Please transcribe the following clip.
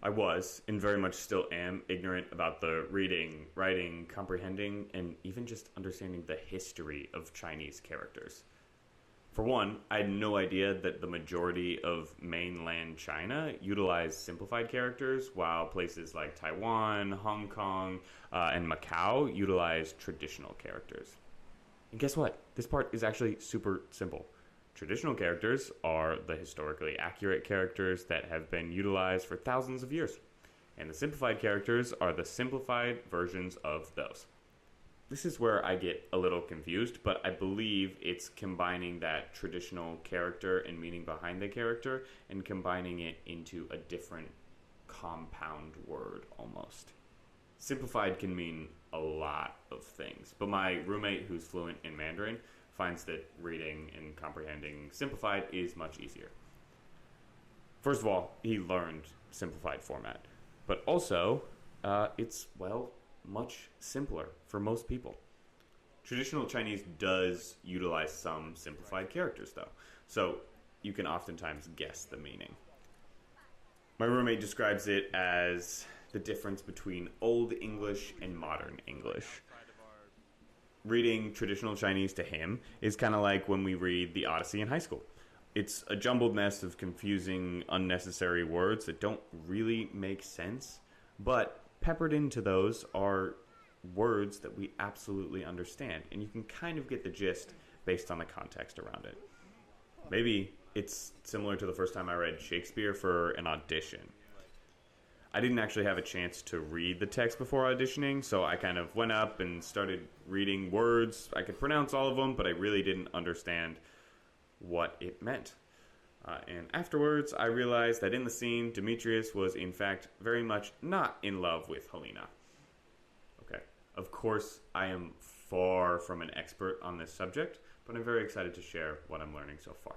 I was, and very much still am, ignorant about the reading, writing, comprehending, and even just understanding the history of Chinese characters. For one, I had no idea that the majority of mainland China utilize simplified characters, while places like Taiwan, Hong Kong, and Macau utilize traditional characters. And guess what? This part is actually super simple. Traditional characters are the historically accurate characters that have been utilized for thousands of years, and the simplified characters are the simplified versions of those. This is where I get a little confused, but I believe it's combining that traditional character and meaning behind the character and combining it into a different compound word almost. Simplified can mean a lot of things, but my roommate who's fluent in Mandarin finds that reading and comprehending simplified is much easier. First of all, he learned simplified format, but also it's, well, much simpler for most people. Traditional Chinese does utilize some simplified characters, though, so you can oftentimes guess the meaning. My roommate describes it as the difference between Old English and Modern English. Reading traditional Chinese to him is kind of like when we read the Odyssey in high school. It's a jumbled mess of confusing, unnecessary words that don't really make sense, but peppered into those are words that we absolutely understand, and you can kind of get the gist based on the context around it. Maybe it's similar to the first time I read Shakespeare for an audition. I didn't actually have a chance to read the text before auditioning, so I kind of went up and started reading words. I could pronounce all of them, but I really didn't understand what it meant. And afterwards, I realized that in the scene, Demetrius was in fact very much not in love with Helena. Okay, of course, I am far from an expert on this subject, but I'm very excited to share what I'm learning so far.